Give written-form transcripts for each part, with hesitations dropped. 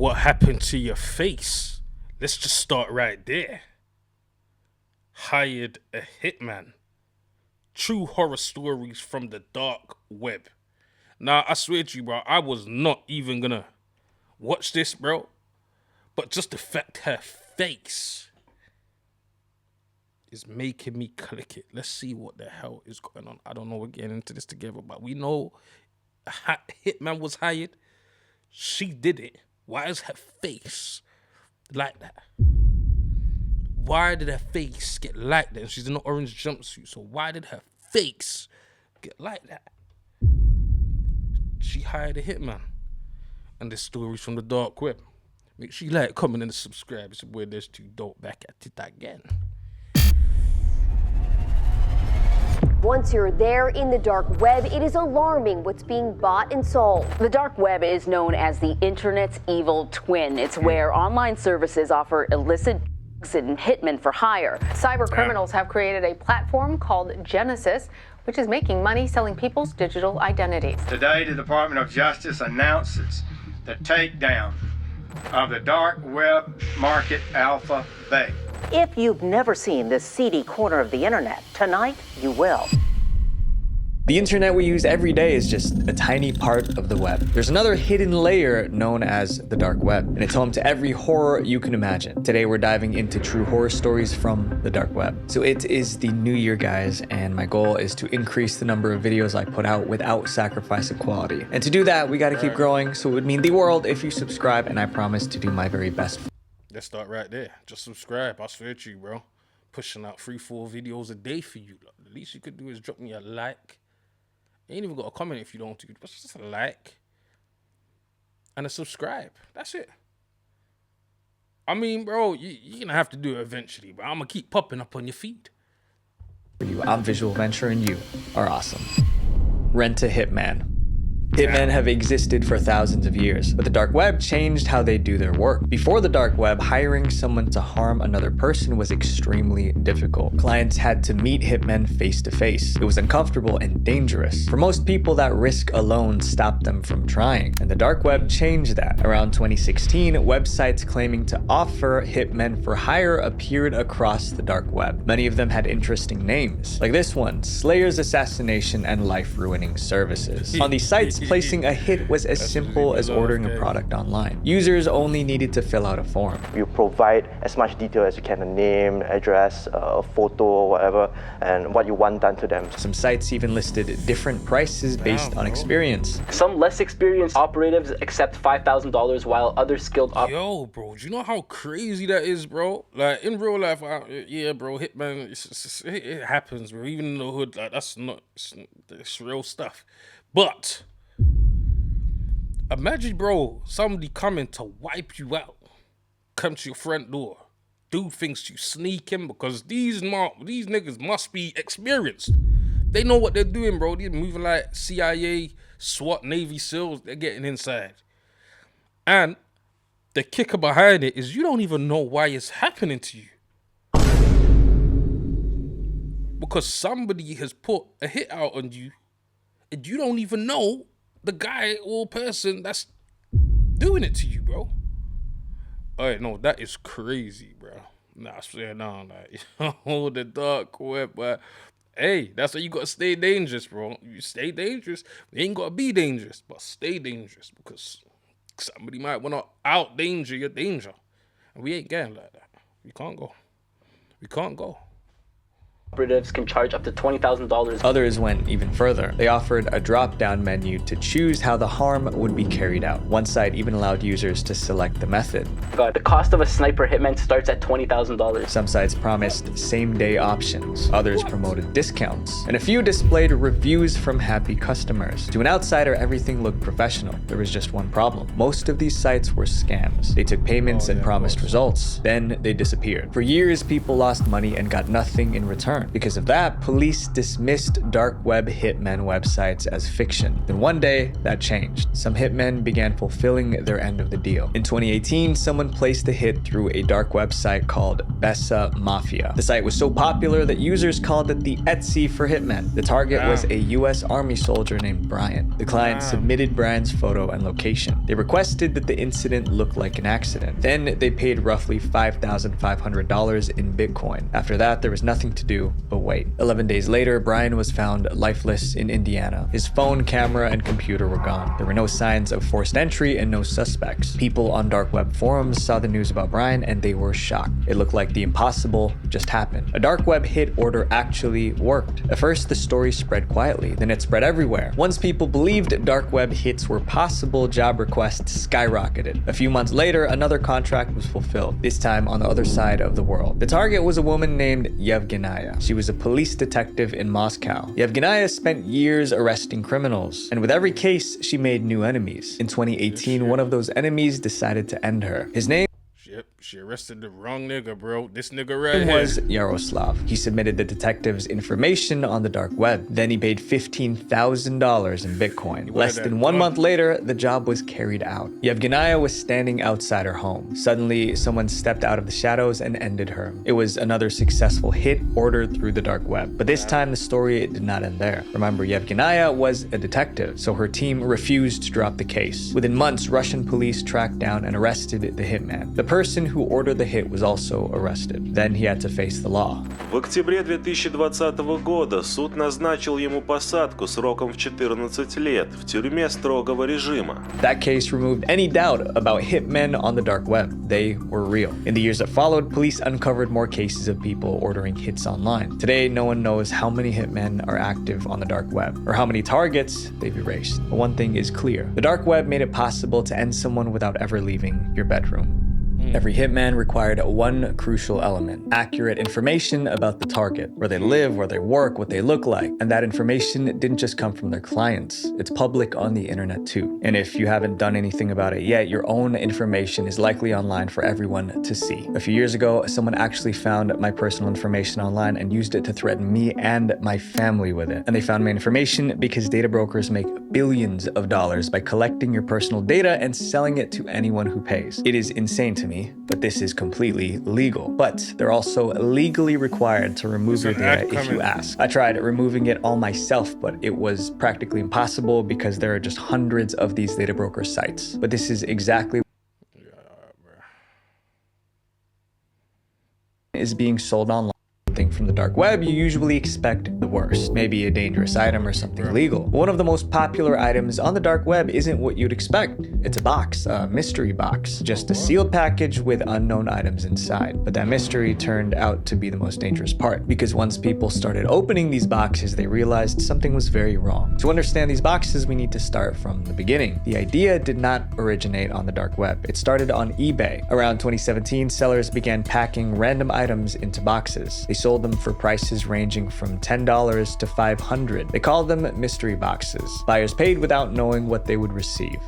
What happened to your face? Let's just start right there. Hired a hitman. True horror stories from the dark web. Now, I swear to you, bro, I was not even gonna watch this, bro. But just the fact her face is making me click it. Let's see what the hell is going on. I don't know, we're getting into this together, but we know a hitman was hired. She did it. Why is her face like that? Why did her face get like that? And she's in an orange jumpsuit, so why did her face get like that? She hired a hitman. And there's stories from the dark web. Make sure you like, comment, and subscribe. It's your boy DejTooDope back at it again. Once you're there in the dark web, it is alarming what's being bought and sold. The dark web is known as the internet's evil twin. It's where online services offer illicit and hitmen for hire. Cyber criminals have created a platform called Genesis, which is making money selling people's digital identities. Today, the Department of Justice announces the takedown of the dark web market alpha beta. If you've never seen this seedy corner of the internet, tonight you will. The internet we use every day is just a tiny part of the web. There's another hidden layer known as the dark web, and it's home to every horror you can imagine. Today we're diving into true horror stories from the dark web. So it is the new year, guys, and my goal is to increase the number of videos I put out without sacrificing quality. And to do that, we gotta keep growing, so it would mean the world if you subscribe, and I promise to do my very best. Let's start right there. Just subscribe. I swear to you, bro. Pushing out 3-4 videos a day for you. The least you could do is drop me a like. You ain't even got a comment if you don't do it. Just a like and a subscribe. That's it. I mean, bro, you're gonna have to do it eventually, but I'm gonna keep popping up on your feed. I'm Visual Venture and you are awesome. Rent a hitman. Hitmen have existed for thousands of years, but the dark web changed how they do their work. Before the dark web, hiring someone to harm another person was extremely difficult. Clients had to meet hitmen face to face. It was uncomfortable and dangerous. For most people, that risk alone stopped them from trying, and the dark web changed that. Around 2016, websites claiming to offer hitmen for hire appeared across the dark web. Many of them had interesting names, like this one, Slayer's Assassination and Life-Ruining Services. On these sites, placing a hit was as simple as ordering a product online. Users only needed to fill out a form. You provide as much detail as you can, a name, address, a photo, or whatever, and what you want done to them. Some sites even listed different prices based on experience. Some less experienced operatives accept $5,000 while other skilled Yo, bro, do you know how crazy that is, bro? Like, in real life, yeah, bro, hitman, it happens, bro. Even in the hood, like, it's real stuff. But imagine, bro, somebody coming to wipe you out, come to your front door, do things to you, sneak in, because these niggas must be experienced. They know what they're doing, bro. They're moving like CIA, SWAT, Navy SEALs. They're getting inside. And the kicker behind it is you don't even know why it's happening to you. Because somebody has put a hit out on you, and you don't even know the guy or person that's doing it to you, bro. Alright, no, that is crazy, bro. Nah, I swear, no, like, oh, the dark web, but hey, that's why you gotta stay dangerous, bro. You stay dangerous. You ain't gotta be dangerous, but stay dangerous, because somebody might wanna out danger your danger. And we ain't getting like that. We can't go. We can't go. operatives can charge up to $20,000. Others went even further. They offered a drop-down menu to choose how the harm would be carried out. One site even allowed users to select the method. The cost of a sniper hitman starts at $20,000. Some sites promised same-day options. Others promoted discounts. And a few displayed reviews from happy customers. To an outsider, everything looked professional. There was just one problem. Most of these sites were scams. They took payments and promised results. Then they disappeared. For years, people lost money and got nothing in return. weren't. Because of that, police dismissed dark web hitmen websites as fiction. Then one day, that changed. Some hitmen began fulfilling their end of the deal. In 2018, someone placed a hit through a dark website called Bessa Mafia. The site was so popular that users called it the Etsy for hitmen. The target was a US Army soldier named Brian. The client submitted Brian's photo and location. They requested that the incident look like an accident. Then they paid roughly $5,500 in Bitcoin. After that, there was nothing to do but wait. 11 days later, Brian was found lifeless in Indiana. His phone, camera, and computer were gone. There were no signs of forced entry and no suspects. People on dark web forums saw the news about Brian and they were shocked. It looked like the impossible just happened. A dark web hit order actually worked. At first, the story spread quietly, then it spread everywhere. Once people believed dark web hits were possible, job requests skyrocketed. A few months later, another contract was fulfilled, this time on the other side of the world. The target was a woman named Yevgenia. She was a police detective in Moscow. Yevgenia spent years arresting criminals, and with every case, she made new enemies. In 2018, one of those enemies decided to end her. His name She arrested the wrong nigga, bro. This nigga right here was Yaroslav. He submitted the detective's information on the dark web. Then he paid $15,000 in Bitcoin. Less than 1 month later, the job was carried out. Yevgenia was standing outside her home. Suddenly, someone stepped out of the shadows and ended her. It was another successful hit ordered through the dark web. But this time, the story did not end there. Remember, Yevgenia was a detective, so her team refused to drop the case. Within months, Russian police tracked down and arrested the hitman. The person who ordered the hit was also arrested. Then he had to face the law. В октябре 2020 года суд назначил ему посадку сроком в 14 лет в тюрьме строгого режима. That case removed any doubt about hitmen on the dark web. They were real. In the years that followed, police uncovered more cases of people ordering hits online. Today, no one knows how many hitmen are active on the dark web or how many targets they've erased. But one thing is clear. The dark web made it possible to end someone without ever leaving your bedroom. Every hitman required one crucial element: accurate information about the target, where they live, where they work, what they look like. And that information didn't just come from their clients. It's public on the internet too. And if you haven't done anything about it yet, your own information is likely online for everyone to see. A few years ago, someone actually found my personal information online and used it to threaten me and my family with it. And they found my information because data brokers make billions of dollars by collecting your personal data and selling it to anyone who pays. It is insane to me, but this is completely legal. But they're also legally required to remove your data if you ask. I tried removing it all myself, but it was practically impossible because there are just hundreds of these data broker sites. But this is exactly is being sold online. From the dark web, you usually expect the worst, maybe a dangerous item or something illegal. One of the most popular items on the dark web isn't what you'd expect. It's a box, a mystery box, just a sealed package with unknown items inside. But that mystery turned out to be the most dangerous part, because once people started opening these boxes, they realized something was very wrong. To understand these boxes, we need to start from the beginning. The idea did not originate on the dark web. It started on eBay. Around 2017, sellers began packing random items into boxes. They sold them for prices ranging from $10 to $500. They called them mystery boxes. Buyers paid without knowing what they would receive.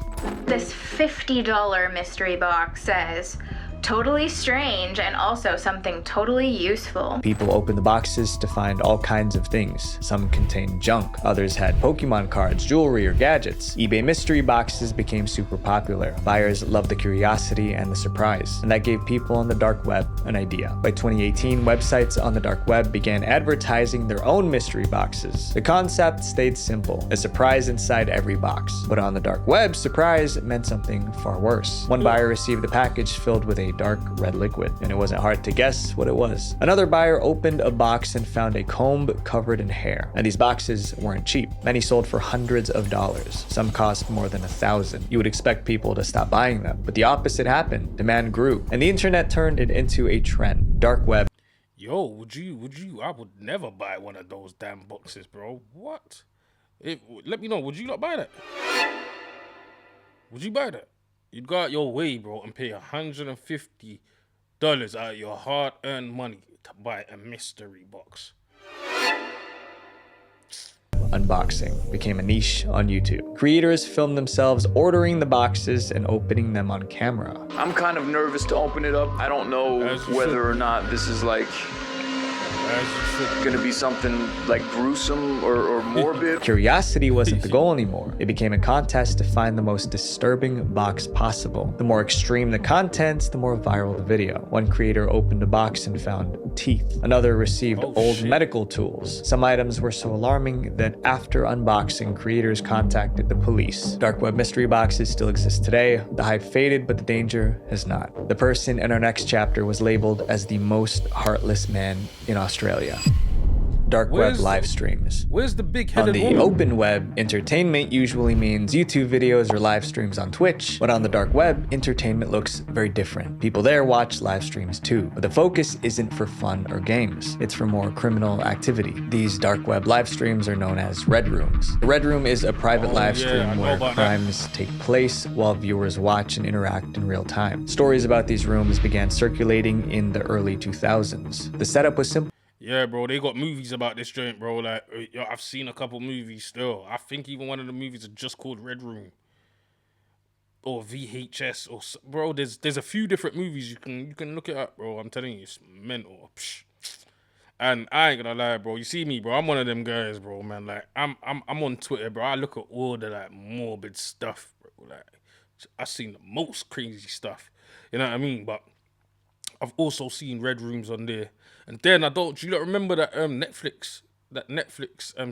This $50 mystery box says, totally strange and also something totally useful. People opened the boxes to find all kinds of things. Some contained junk, others had Pokemon cards, jewelry, or gadgets. eBay mystery boxes became super popular. Buyers loved the curiosity and the surprise, and that gave people on the dark web an idea. By 2018, websites on the dark web began advertising their own mystery boxes. The concept stayed simple: a surprise inside every box. But on the dark web, surprise meant something far worse. One buyer received a package filled with a dark red liquid, and it wasn't hard to guess what it was. Another buyer opened a box and found a comb covered in hair. And these boxes weren't cheap. Many sold for hundreds of dollars. Some cost more than $1,000. You would expect people to stop buying them, but the opposite happened. Demand grew, and the internet turned it into a trend. Dark web. Yo, would you? I would never buy one of those damn boxes, bro. What? Let me know. Would you not buy that? Would you buy that? You got your way, bro, and pay $150 out of your hard-earned money to buy a mystery box. Unboxing became a niche on YouTube. Creators filmed themselves ordering the boxes and opening them on camera. I'm kind of nervous to open it up. I don't know whether or not this is like Gonna be something like gruesome or morbid? Curiosity wasn't the goal anymore. It became a contest to find the most disturbing box possible. The more extreme the contents, the more viral the video. One creator opened a box and found teeth. Another received old medical tools. Some items were so alarming that after unboxing, creators contacted the police. Dark web mystery boxes still exist today. The hype faded, but the danger has not. The person in our next chapter was labeled as the most heartless man in Australia. Dark web live streams. Where's the big On headed the woman? open web, entertainment usually means YouTube videos or live streams on Twitch, but on the dark web, entertainment looks very different. People there watch live streams too, but the focus isn't for fun or games. It's for more criminal activity. These dark web live streams are known as red rooms. The red room is a private live stream where crimes take place while viewers watch and interact in real time. Stories about these rooms began circulating in the early 2000s. The setup was simple. Yeah, bro, they got movies about this joint, bro. Like, yo, I've seen a couple movies still. I think even one of the movies is just called Red Room or VHS or bro. There's a few different movies you can look it up, bro. I'm telling you, it's mental. Psh. And I ain't gonna lie, bro. You see me, bro. I'm one of them guys, bro, man. Like, I'm on Twitter, bro. I look at all the like morbid stuff, bro. Like, I've seen the most crazy stuff. You know what I mean? But I've also seen red rooms on there. And then you don't remember that Netflix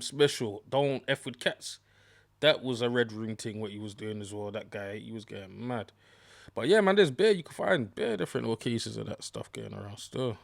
special, Don't F with Cats? That was a red room thing what he was doing as well. That guy, he was getting mad. But yeah, man, you can find different little cases of that stuff going around still.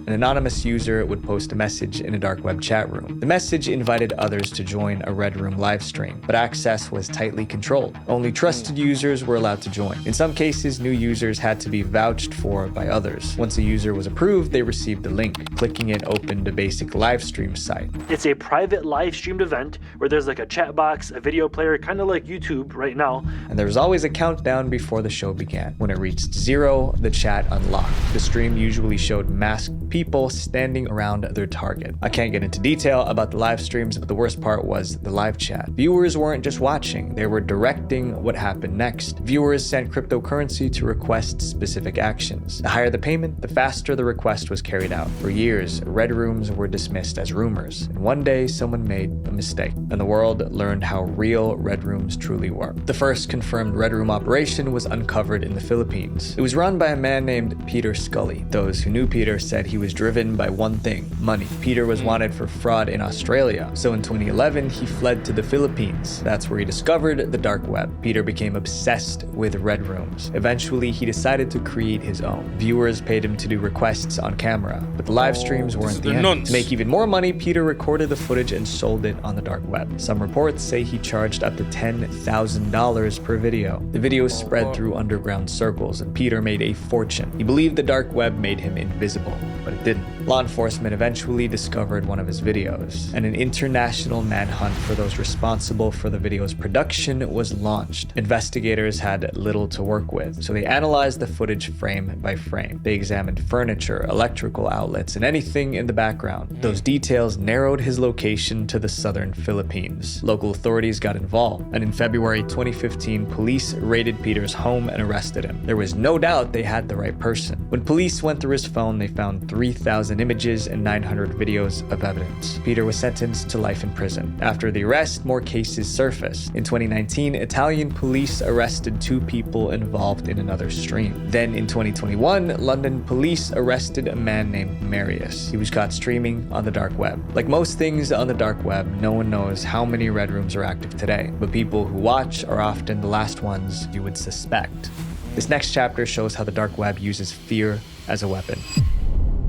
An anonymous user would post a message in a dark web chat room. The message invited others to join a Red Room live stream, but access was tightly controlled. Only trusted users were allowed to join. In some cases, new users had to be vouched for by others. Once a user was approved, they received a link. Clicking it opened a basic live stream site. It's a private live streamed event where there's like a chat box, a video player, kind of like YouTube right now. And there was always a countdown before the show began. When it reached 0, the chat unlocked. The stream usually showed masked people standing around their target. I can't get into detail about the live streams, but the worst part was the live chat. Viewers weren't just watching, they were directing what happened next. Viewers sent cryptocurrency to request specific actions. The higher the payment, the faster the request was carried out. For years, red rooms were dismissed as rumors, and one day someone made a mistake, and the world learned how real red rooms truly were. The first confirmed red room operation was uncovered in the Philippines. It was run by a man named Peter Scully. Those who knew Peter said he was driven by one thing: money. Peter was wanted for fraud in Australia, so in 2011 he fled to the Philippines. That's where he discovered the dark web. Peter became obsessed with red rooms. Eventually he decided to create his own. Viewers paid him to do requests on camera, but the live streams weren't the end. To make even more money, Peter recorded the footage and sold it on the dark web. Some reports say he charged up to $10,000 per video. The videos spread through underground circles, and Peter made a fortune. He believed the dark web made him invisible, but it didn't. Law enforcement eventually discovered one of his videos, and an international manhunt for those responsible for the video's production was launched. Investigators had little to work with, so they analyzed the footage frame by frame. They examined furniture, electrical outlets, and anything in the background. Those details narrowed his location to the southern Philippines. Local authorities got involved, and in February 2015, police raided Peter's home and arrested him. There was no doubt they had the right person. When police went through his phone, they found 3,000 images and 900 videos of evidence. Peter was sentenced to life in prison. After the arrest, more cases surfaced. In 2019, Italian police arrested 2 people involved in another stream. Then in 2021, London police arrested a man named Marius. He was caught streaming on the dark web. Like most things on the dark web, no one knows how many red rooms are active today, but people who watch are often the last ones you would suspect. This next chapter shows how the dark web uses fear as a weapon.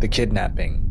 The kidnapping.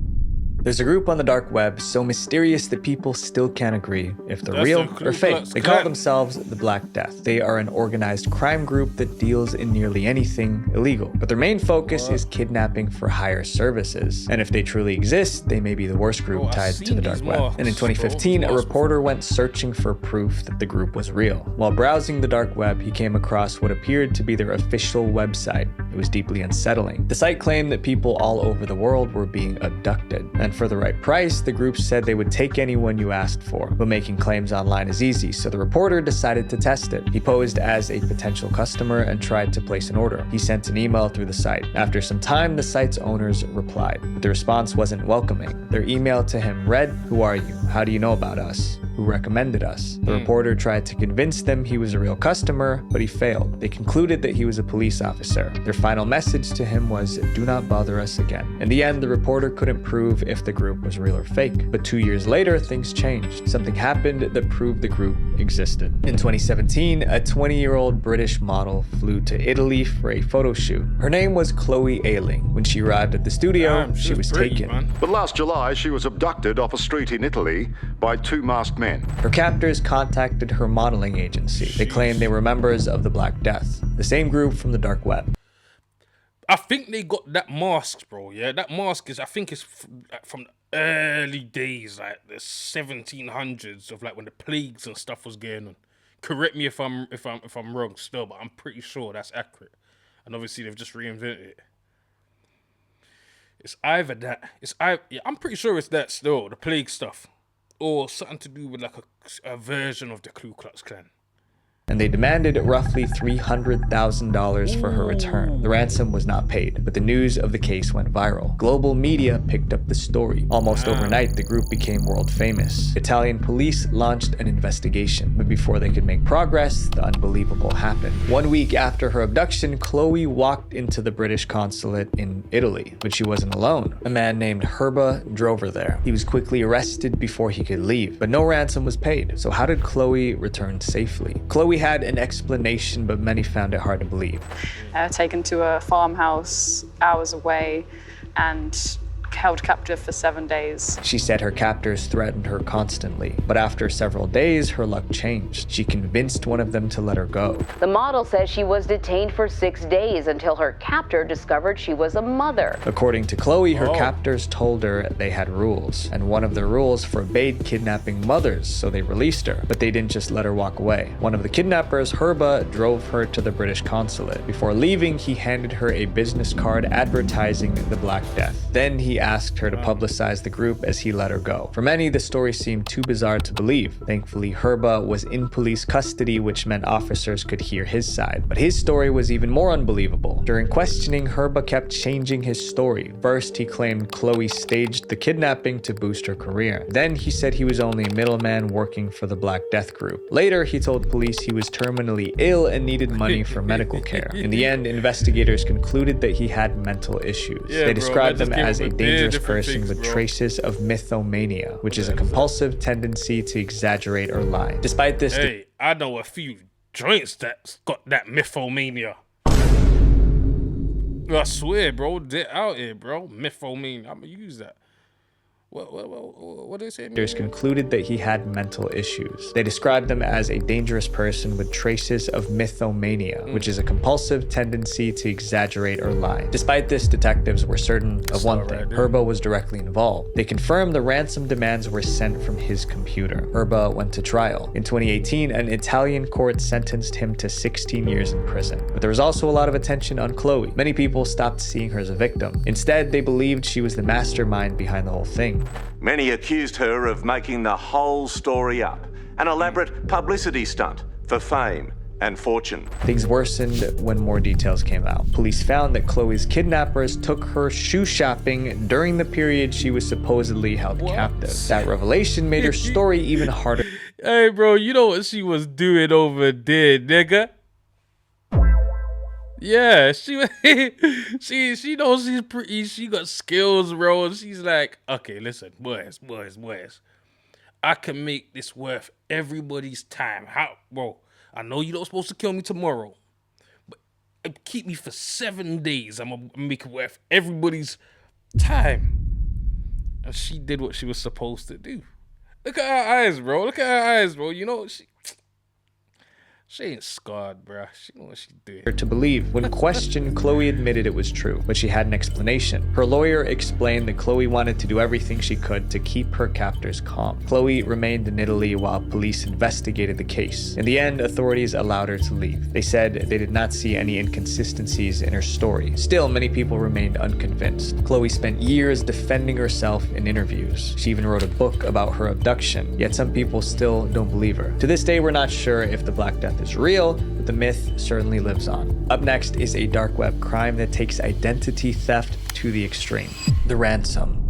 There's a group on the dark web so mysterious that people still can't agree if they're real or fake. They call themselves the Black Death. They are an organized crime group that deals in nearly anything illegal, but their main focus is kidnapping for hire services. And if they truly exist, they may be the worst group tied to the dark web. And in 2015, a reporter went searching for proof that the group was real. While browsing the dark web, he came across what appeared to be their official website. It was deeply unsettling. The site claimed that people all over the world were being abducted, and for the right price, the group said they would take anyone you asked for, but making claims online is easy, so the reporter decided to test it. He posed as a potential customer and tried to place an order. He sent an email through the site. After some time, the site's owners replied, but the response wasn't welcoming. Their email to him read, "Who are you? How do you know about us? Who recommended us?" The reporter tried to convince them he was a real customer, but he failed. They concluded that he was a police officer. Their final message to him was, "Do not bother us again." In the end, the reporter couldn't prove if the group was real or fake. But 2 years later, things changed. Something happened that proved the group existed. In 2017, a 20-year-old British model flew to Italy for a photo shoot. Her name was Chloe Ayling. When she arrived at the studio, she was taken. But last July, she was abducted off a street in Italy by 2 masked men. Her captors contacted her modeling agency. They claimed they were members of the Black Death, the same group from the dark web. I think they got that mask, bro. Yeah, that mask is, I think it's from the early days, like the 1700s, of like when the plagues and stuff was going on. Correct me if I'm wrong still, but I'm pretty sure that's accurate. And obviously they've just reinvented it. It's either that, I'm pretty sure it's that still, the plague stuff, or something to do with like a version of the Ku Klux Klan. And they demanded roughly $300,000 for her return. The ransom was not paid, but the news of the case went viral. Global media picked up the story. Almost overnight, the group became world famous. Italian police launched an investigation, but before they could make progress, the unbelievable happened. 1 week after her abduction, Chloe walked into the British consulate in Italy, but she wasn't alone. A man named Herba drove her there. He was quickly arrested before he could leave, but no ransom was paid. So how did Chloe return safely? Chloe had an explanation, but many found it hard to believe. Taken to a farmhouse hours away and held captive for 7 days. She said her captors threatened her constantly, but after several days, her luck changed. She convinced one of them to let her go. The model says she was detained for 6 days until her captor discovered she was a mother. According to Chloe, her captors told her they had rules, and one of the rules forbade kidnapping mothers, so they released her. But they didn't just let her walk away. One of the kidnappers, Herba, drove her to the British consulate. Before leaving, he handed her a business card advertising the Black Death. Then he asked her to publicize the group as he let her go. For many, the story seemed too bizarre to believe. Thankfully, Herba was in police custody, which meant officers could hear his side. But his story was even more unbelievable. During questioning, Herba kept changing his story. First, he claimed Chloe staged the kidnapping to boost her career. Then he said he was only a middleman working for the Black Death group. Later, he told police he was terminally ill and needed money for medical care. In the end, investigators concluded that he had mental issues. They described him as a dangerous person with traces of mythomania, which is a compulsive tendency to exaggerate or lie. Despite this, hey, I know a few joints that's got that mythomania. I swear, bro, they're out here, bro. Mythomania, I'm gonna use that. What did they say? Doctors concluded that he had mental issues. They described him as a dangerous person with traces of mythomania, which is a compulsive tendency to exaggerate or lie. Despite this, detectives were certain of one thing. Herba was directly involved. They confirmed the ransom demands were sent from his computer. Herba went to trial. In 2018, an Italian court sentenced him to 16 years in prison. But there was also a lot of attention on Chloe. Many people stopped seeing her as a victim. Instead, they believed she was the mastermind behind the whole thing. Many accused her of making the whole story up, an elaborate publicity stunt for fame and fortune. Things worsened when more details came out. Police found that Chloe's kidnappers took her shoe shopping during the period she was supposedly held captive. That revelation made her story even harder. Hey, bro, you know what she was doing over there, nigga? Yeah, she knows she's pretty. She got skills, bro. And she's like, okay, listen, boys. I can make this worth everybody's time. How, bro? I know you're not supposed to kill me tomorrow, but keep me for 7 days. I'm gonna make it worth everybody's time. And she did what she was supposed to do. Look at her eyes, bro. You know, She ain't scarred, bruh. She know what she doing. To believe. When questioned, Chloe admitted it was true, but she had an explanation. Her lawyer explained that Chloe wanted to do everything she could to keep her captors calm. Chloe remained in Italy while police investigated the case. In the end, authorities allowed her to leave. They said they did not see any inconsistencies in her story. Still, many people remained unconvinced. Chloe spent years defending herself in interviews. She even wrote a book about her abduction, yet some people still don't believe her. To this day, we're not sure if the Black Death is real, but the myth certainly lives on. Up next is a dark web crime that takes identity theft to the extreme: the ransom.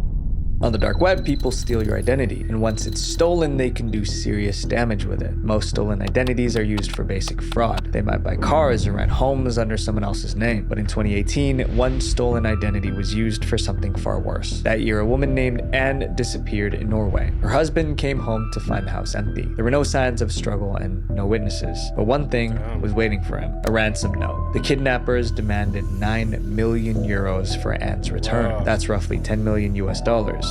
On the dark web, people steal your identity, and once it's stolen, they can do serious damage with it. Most stolen identities are used for basic fraud. They might buy cars or rent homes under someone else's name. But in 2018, one stolen identity was used for something far worse. That year, a woman named Anne disappeared in Norway. Her husband came home to find the house empty. There were no signs of struggle and no witnesses. But one thing was waiting for him: a ransom note. The kidnappers demanded 9 million euros for Anne's return. That's roughly $10 million US.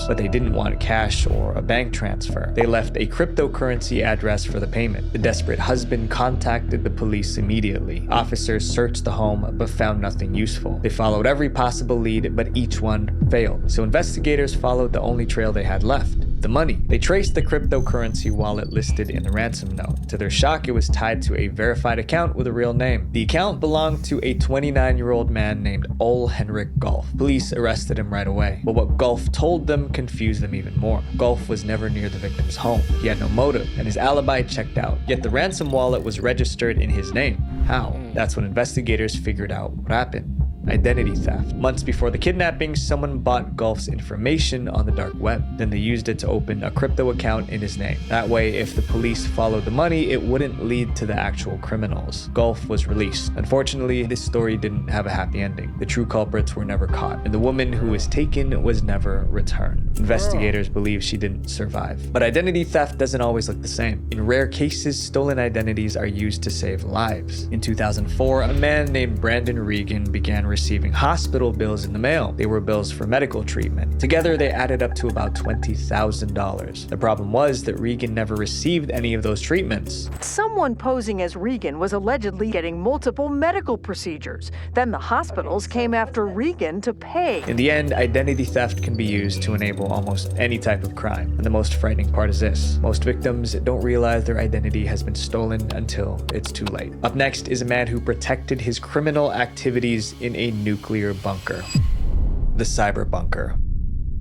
But they didn't want cash or a bank transfer. They left a cryptocurrency address for the payment. The desperate husband contacted the police immediately. Officers searched the home but found nothing useful. They followed every possible lead, but each one failed. So investigators followed the only trail they had left: the money. They traced the cryptocurrency wallet listed in the ransom note. To their shock, it was tied to a verified account with a real name. The account belonged to a 29-year-old man named Ole Henrik Golf. Police arrested him right away. But what Golf told them confused them even more. Golf was never near the victim's home. He had no motive, and his alibi checked out. Yet the ransom wallet was registered in his name. How? That's when investigators figured out what happened: identity theft. Months before the kidnapping, someone bought Golf's information on the dark web. Then they used it to open a crypto account in his name. That way, if the police followed the money, it wouldn't lead to the actual criminals. Golf was released. Unfortunately, this story didn't have a happy ending. The true culprits were never caught, and the woman who was taken was never returned. Investigators believe she didn't survive. But identity theft doesn't always look the same. In rare cases, stolen identities are used to save lives. In 2004, a man named Brandon Regan began receiving hospital bills in the mail. They were bills for medical treatment. Together, they added up to about $20,000. The problem was that Regan never received any of those treatments. Someone posing as Regan was allegedly getting multiple medical procedures. Then the hospitals came after Regan to pay. In the end, identity theft can be used to enable almost any type of crime. And the most frightening part is this: most victims don't realize their identity has been stolen until it's too late. Up next is a man who protected his criminal activities in a nuclear bunker: the cyber bunker.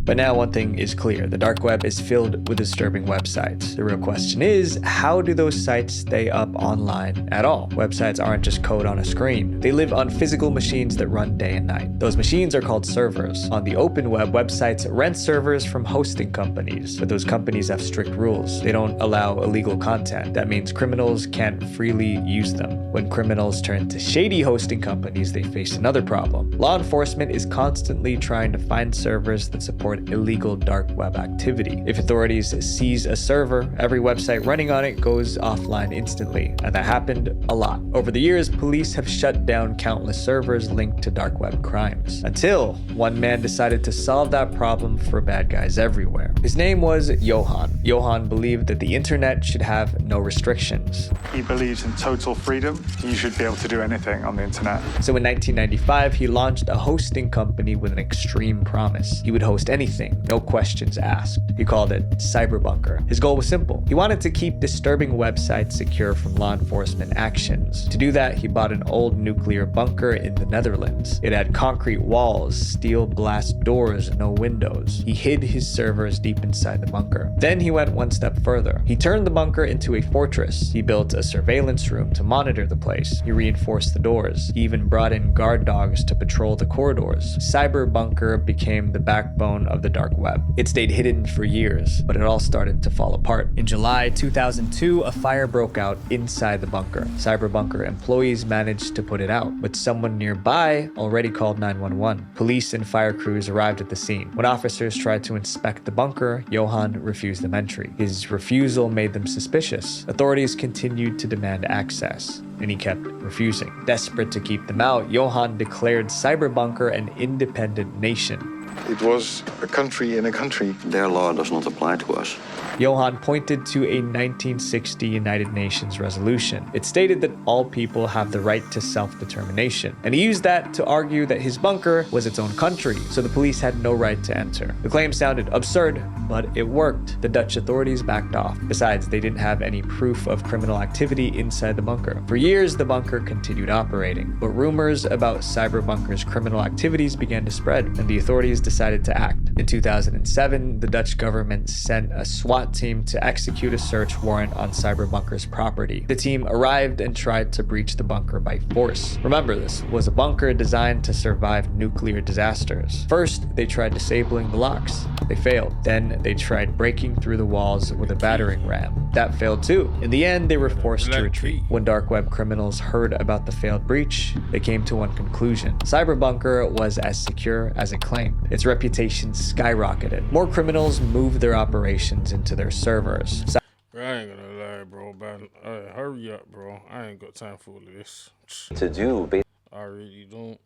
But now one thing is clear: the dark web is filled with disturbing websites. The real question is, how do those sites stay up online at all? Websites aren't just code on a screen. They live on physical machines that run day and night. Those machines are called servers. On the open web, websites rent servers from hosting companies, but those companies have strict rules. They don't allow illegal content. That means criminals can't freely use them. When criminals turn to shady hosting companies, they face another problem. Law enforcement is constantly trying to find servers that support illegal dark web activity. If authorities seize a server, every website running on it goes offline instantly, and that happened a lot. Over the years, police have shut down countless servers linked to dark web crimes, until one man decided to solve that problem for bad guys everywhere. His name was Johan. Johan believed that the internet should have no restrictions. He believes in total freedom. You should be able to do anything on the internet. So in 1995, he launched a hosting company with an extreme promise. He would host anything, no questions asked. He called it Cyberbunker. His goal was simple. He wanted to keep disturbing websites secure from law enforcement actions. To do that, he bought an old nuclear bunker in the Netherlands. It had concrete walls, steel glass doors, no windows. He hid his servers deep inside the bunker. Then he went one step further. He turned the bunker into a fortress. He built a surveillance room to monitor the place. He reinforced the doors. He even brought in guard dogs to patrol the corridors. Cyberbunker became the backbone of the dark web. It stayed hidden for years, but it all started to fall apart. In July 2002, a fire broke out inside the bunker. Cyberbunker employees managed to put it out, but someone nearby already called 911. Police and fire crews arrived at the scene. When officers tried to inspect the bunker, Johan refused them entry. His refusal made them suspicious. Authorities continued to demand access, and he kept refusing. Desperate to keep them out, Johan declared Cyberbunker an independent nation. It was a country in a country. Their law does not apply to us. Johan pointed to a 1960 United Nations resolution. It stated that all people have the right to self-determination, and he used that to argue that his bunker was its own country, so the police had no right to enter. The claim sounded absurd, but it worked. The Dutch authorities backed off. Besides, they didn't have any proof of criminal activity inside the bunker. For years, the bunker continued operating, but rumors about Cyberbunker's criminal activities began to spread, and the authorities decided to act. In 2007, the Dutch government sent a SWAT team to execute a search warrant on Cyberbunker's property. The team arrived and tried to breach the bunker by force. Remember, this was a bunker designed to survive nuclear disasters. First, they tried disabling the locks. They failed. Then they tried breaking through the walls with a battering ram. That failed too. In the end, they were forced to retreat. When dark web criminals heard about the failed breach, they came to one conclusion. Cyberbunker was as secure as it claimed. Its reputation skyrocketed. More criminals moved their operations into their servers. Bro, I ain't gonna lie, bro, man. Hurry up, bro. I ain't got time for all of this. To do, I really don't.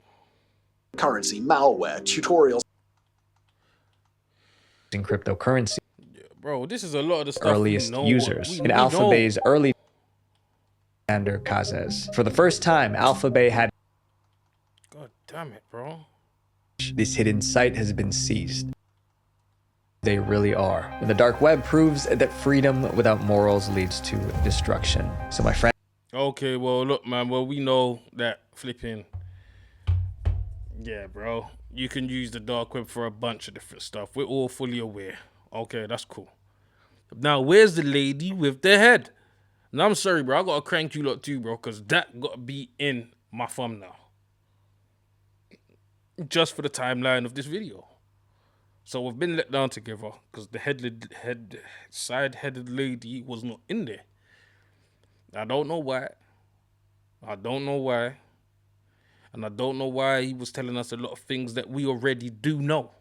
Currency, malware, tutorials. In cryptocurrency. Yeah, bro, this is a lot of the stuff Earliest users. In Alpha Bay's early Alexander Kazes. For the first time, Alpha Bay had. God damn it, bro. This hidden site has been seized. They really are. And the dark web proves that freedom without morals leads to destruction. So my friend. Okay, well, look, man. Well, we know that flipping. Yeah, bro. You can use the dark web for a bunch of different stuff. We're all fully aware. Okay, that's cool. Now, where's the lady with the head? Now, I'm sorry, bro. I gotta crank you lot too, bro, because that gotta be in my thumbnail. Just for the timeline of this video. So we've been let down together because the side-headed lady was not in there. I don't know why. I don't know why. And I don't know why he was telling us a lot of things that we already do know.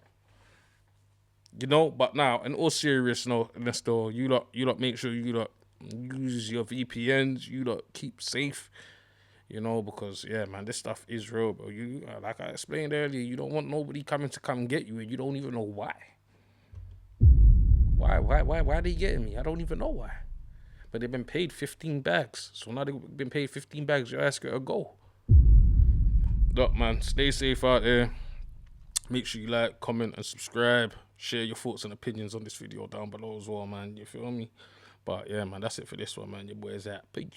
You know, but now, in all seriousness though, you lot make sure you lot use your VPNs, you lot keep safe. You know, because, yeah, man, this stuff is real, bro. You, like I explained earlier, you don't want nobody coming to come get you, and you don't even know why. Why are they getting me? I don't even know why. But they've been paid 15 bags. So now they've been paid 15 bags, your ass gotta go. Look, man, stay safe out there. Make sure you like, comment, and subscribe. Share your thoughts and opinions on this video down below as well, man. You feel me? But, yeah, man, that's it for this one, man. Your boy's out. Peace.